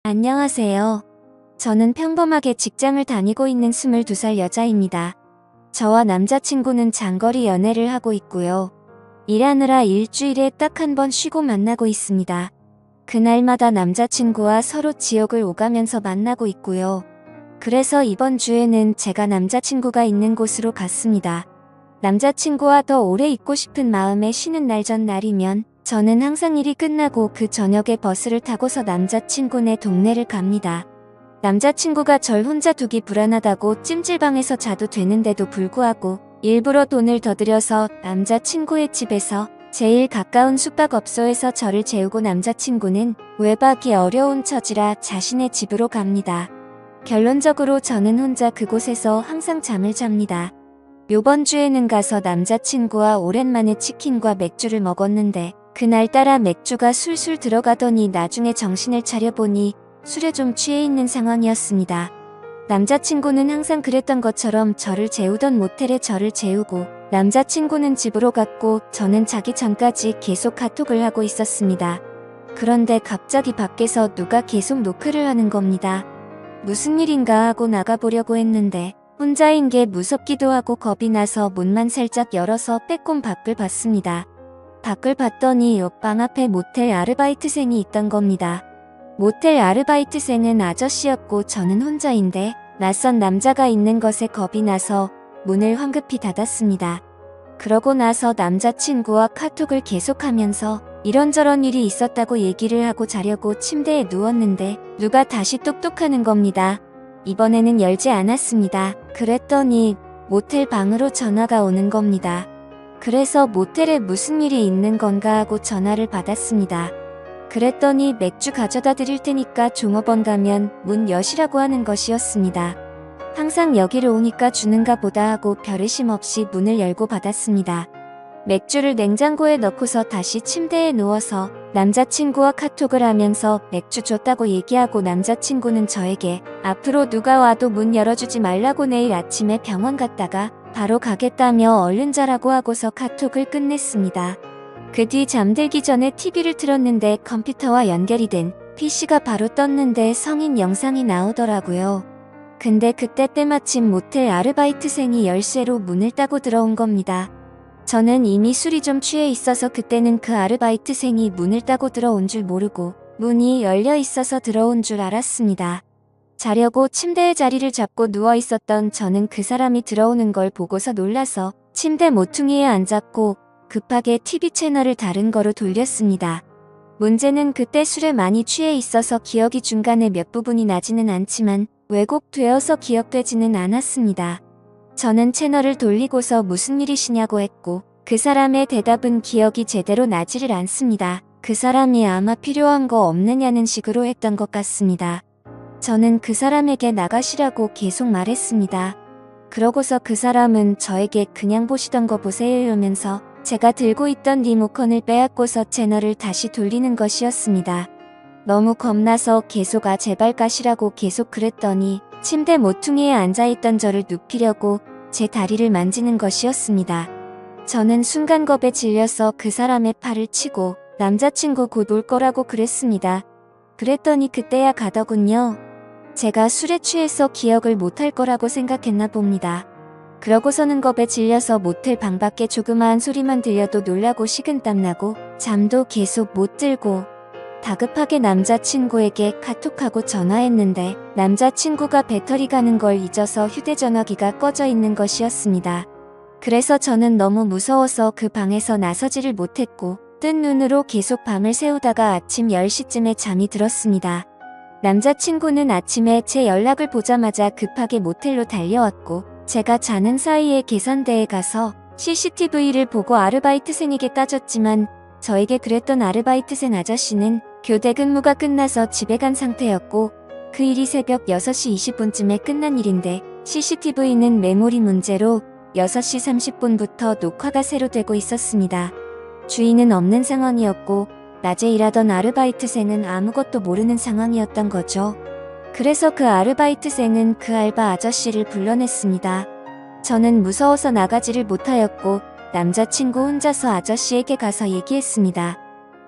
안녕하세요. 저는 평범하게 직장을 다니고 있는 22살 여자입니다. 저와 남자친구는 장거리 연애를 하고 있고요. 일하느라 일주일에 딱 한 번 쉬고 만나고 있습니다. 그날마다 남자친구와 서로 지역을 오가면서 만나고 있고요. 그래서 이번 주에는 제가 남자친구가 있는 곳으로 갔습니다. 남자친구와 더 오래 있고 싶은 마음에 쉬는 날 전날이면 저는 항상 일이 끝나고 그 저녁에 버스를 타고서 남자친구네 동네를 갑니다. 남자친구가 절 혼자 두기 불안하다고 찜질방에서 자도 되는데도 불구하고 일부러 돈을 더 들여서 남자친구의 집에서 제일 가까운 숙박업소에서 저를 재우고 남자친구는 외박이 어려운 처지라 자신의 집으로 갑니다. 결론적으로 저는 혼자 그곳에서 항상 잠을 잡니다. 요번 주에는 가서 남자친구와 오랜만에 치킨과 맥주를 먹었는데 그날따라 맥주가 술술 들어가더니 나중에 정신을 차려보니 술에 좀 취해 있는 상황이었습니다. 남자친구는 항상 그랬던 것처럼 저를 재우던 모텔에 저를 재우고 남자친구는 집으로 갔고 저는 자기 전까지 계속 카톡을 하고 있었습니다. 그런데 갑자기 밖에서 누가 계속 노크를 하는 겁니다. 무슨 일인가 하고 나가보려고 했는데 혼자인 게 무섭기도 하고 겁이 나서 문만 살짝 열어서 빼꼼 밖을 봤습니다. 밖을 봤더니 옆방 앞에 모텔 아르바이트생이 있던 겁니다. 모텔 아르바이트생은 아저씨였고 저는 혼자인데 낯선 남자가 있는 것에 겁이 나서 문을 황급히 닫았습니다. 그러고 나서 남자친구와 카톡을 계속하면서 이런저런 일이 있었다고 얘기를 하고 자려고 침대에 누웠는데 누가 다시 똑똑하는 겁니다. 이번에는 열지 않았습니다. 그랬더니 모텔 방으로 전화가 오는 겁니다. 그래서 모텔에 무슨 일이 있는 건가 하고 전화를 받았습니다. 그랬더니 맥주 가져다 드릴 테니까 종업원 가면 문 여시라고 하는 것이었습니다. 항상 여기를 오니까 주는가 보다 하고 별의심 없이 문을 열고 받았습니다. 맥주를 냉장고에 넣고서 다시 침대에 누워서 남자친구와 카톡을 하면서 맥주 줬다고 얘기하고 남자친구는 저에게 앞으로 누가 와도 문 열어주지 말라고 내일 아침에 병원 갔다가 바로 가겠다며 얼른 자라고 하고서 카톡을 끝냈습니다. 그 뒤 잠들기 전에 TV를 틀었는데 컴퓨터와 연결이 된 PC가 바로 떴는데 성인 영상이 나오더라고요. 근데 그때 때마침 모텔 아르바이트생이 열쇠로 문을 따고 들어온 겁니다. 저는 이미 술이 좀 취해 있어서 그때는 그 아르바이트생이 문을 따고 들어온 줄 모르고 문이 열려 있어서 들어온 줄 알았습니다. 자려고 침대에 자리를 잡고 누워 있었던 저는 그 사람이 들어오는 걸 보고서 놀라서 침대 모퉁이에 앉았고 급하게 TV 채널을 다른 거로 돌렸습니다. 문제는 그때 술에 많이 취해 있어서 기억이 중간에 몇 부분이 나지는 않지만 왜곡되어서 기억되지는 않았습니다. 저는 채널을 돌리고서 무슨 일이시냐고 했고 그 사람의 대답은 기억이 제대로 나지를 않습니다. 그 사람이 아마 필요한 거 없느냐는 식으로 했던 것 같습니다. 저는 그 사람에게 나가시라고 계속 말했습니다. 그러고서 그 사람은 저에게 그냥 보시던 거 보세요 이러면서 제가 들고 있던 리모컨을 빼앗고서 채널을 다시 돌리는 것이었습니다. 너무 겁나서 계속 제발 가시라고 계속 그랬더니 침대 모퉁이에 앉아있던 저를 눕히려고 제 다리를 만지는 것이었습니다. 저는 순간 겁에 질려서 그 사람의 팔을 치고 남자친구 곧 올 거라고 그랬습니다. 그랬더니 그때야 가더군요. 제가 술에 취해서 기억을 못할 거라고 생각했나 봅니다. 그러고서는 겁에 질려서 모텔 방 밖에 조그마한 소리만 들려도 놀라고 식은땀 나고 잠도 계속 못 들고 다급하게 남자친구에게 카톡하고 전화했는데 남자친구가 배터리 가는 걸 잊어서 휴대전화기가 꺼져 있는 것이었습니다. 그래서 저는 너무 무서워서 그 방에서 나서지를 못했고 뜬 눈으로 계속 밤을 새우다가 아침 10시쯤에 잠이 들었습니다. 남자친구는 아침에 제 연락을 보자마자 급하게 모텔로 달려왔고 제가 자는 사이에 계산대에 가서 CCTV를 보고 아르바이트생에게 따졌지만 저에게 그랬던 아르바이트생 아저씨는 교대 근무가 끝나서 집에 간 상태였고 그 일이 새벽 6시 20분쯤에 끝난 일인데 CCTV는 메모리 문제로 6시 30분부터 녹화가 새로 되고 있었습니다. 주인은 없는 상황이었고 낮에 일하던 아르바이트생은 아무것도 모르는 상황이었던 거죠. 그래서 그 아르바이트생은 그 알바 아저씨를 불러냈습니다. 저는 무서워서 나가지를 못하였고 남자친구 혼자서 아저씨에게 가서 얘기했습니다.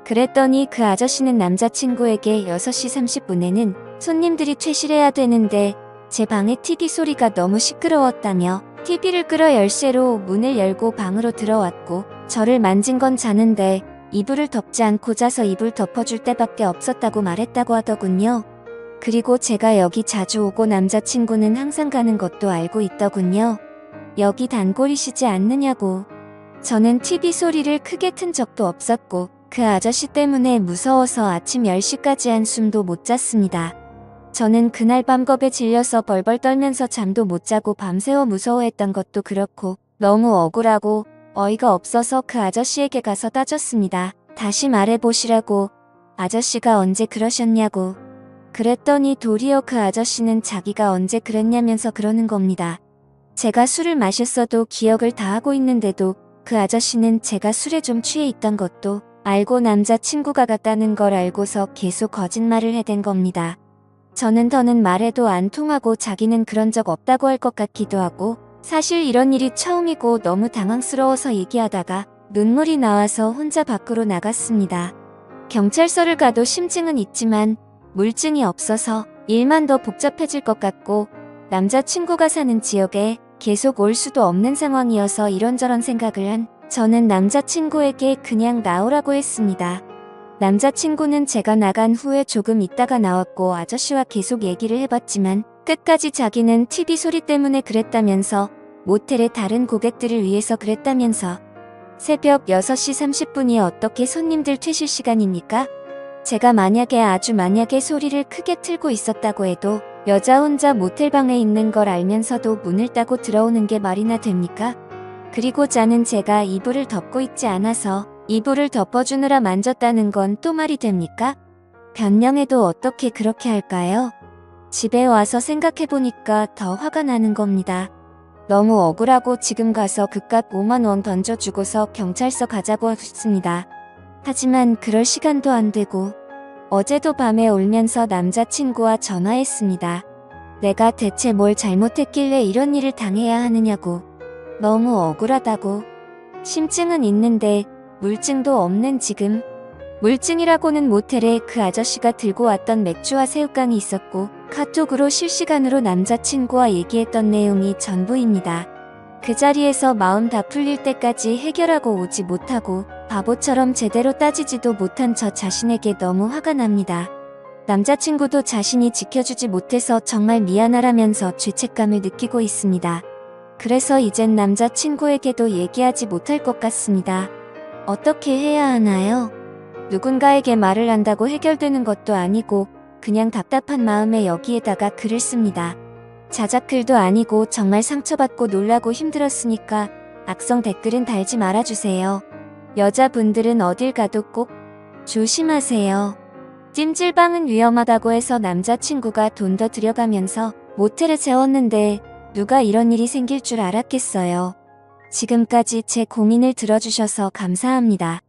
그랬더니 그 아저씨는 남자친구에게 6시 30분에는 손님들이 퇴실해야 되는데 제 방의 TV 소리가 너무 시끄러웠다며 TV를 끌어 열쇠로 문을 열고 방으로 들어왔고 저를 만진 건 자는데 이불을 덮지 않고 자서 이불 덮어줄 때밖에 없었다고 말했다고 하더군요. 그리고 제가 여기 자주 오고 남자친구는 항상 가는 것도 알고 있더군요. 여기 단골이시지 않느냐고. 저는 TV 소리를 크게 튼 적도 없었고 그 아저씨 때문에 무서워서 아침 10시까지 한숨도 못 잤습니다. 저는 그날 밤 겁에 질려서 벌벌 떨면서 잠도 못 자고 밤새워 무서워했던 것도 그렇고 너무 억울하고 어이가 없어서 그 아저씨에게 가서 따졌습니다. 다시 말해보시라고. 아저씨가 언제 그러셨냐고. 그랬더니 도리어 그 아저씨는 자기가 언제 그랬냐면서 그러는 겁니다. 제가 술을 마셨어도 기억을 다 하고 있는데도 그 아저씨는 제가 술에 좀 취해 있던 것도 알고 남자친구가 갔다는 걸 알고서 계속 거짓말을 해댄 겁니다. 저는 더는 말해도 안 통하고 자기는 그런 적 없다고 할 것 같기도 하고 사실 이런 일이 처음이고 너무 당황스러워서 얘기하다가 눈물이 나와서 혼자 밖으로 나갔습니다. 경찰서를 가도 심증은 있지만 물증이 없어서 일만 더 복잡해질 것 같고 남자친구가 사는 지역에 계속 올 수도 없는 상황이어서 이런저런 생각을 한 저는 남자친구에게 그냥 나오라고 했습니다. 남자친구는 제가 나간 후에 조금 있다가 나왔고 아저씨와 계속 얘기를 해봤지만 끝까지 자기는 TV 소리 때문에 그랬다면서 모텔의 다른 고객들을 위해서 그랬다면서 새벽 6시 30분이 어떻게 손님들 퇴실 시간입니까? 제가 만약에 소리를 크게 틀고 있었다고 해도 여자 혼자 모텔방에 있는 걸 알면서도 문을 따고 들어오는 게 말이나 됩니까? 그리고 자는 제가 이불을 덮고 있지 않아서 이불을 덮어주느라 만졌다는 건 또 말이 됩니까? 변명해도 어떻게 그렇게 할까요? 집에 와서 생각해보니까 더 화가 나는 겁니다. 너무 억울하고 지금 가서 그깟 5만 원 던져주고서 경찰서 가자고 했습니다. 하지만 그럴 시간도 안 되고 어제도 밤에 울면서 남자친구와 전화했습니다. 내가 대체 뭘 잘못했길래 이런 일을 당해야 하느냐고. 너무 억울하다고. 심증은 있는데 물증도 없는 지금. 물증이라고는 모텔에 그 아저씨가 들고 왔던 맥주와 새우깡이 있었고 카톡으로 실시간으로 남자친구와 얘기했던 내용이 전부입니다. 그 자리에서 마음 다 풀릴 때까지 해결하고 오지 못하고 바보처럼 제대로 따지지도 못한 저 자신에게 너무 화가 납니다. 남자친구도 자신이 지켜주지 못해서 정말 미안하라면서 죄책감을 느끼고 있습니다. 그래서 이젠 남자친구에게도 얘기하지 못할 것 같습니다. 어떻게 해야 하나요? 누군가에게 말을 한다고 해결되는 것도 아니고 그냥 답답한 마음에 여기에다가 글을 씁니다. 자작글도 아니고 정말 상처받고 놀라고 힘들었으니까 악성 댓글은 달지 말아주세요. 여자분들은 어딜 가도 꼭 조심하세요. 찜질방은 위험하다고 해서 남자친구가 돈 더 들여가면서 모텔에 재웠는데 누가 이런 일이 생길 줄 알았겠어요. 지금까지 제 고민을 들어주셔서 감사합니다.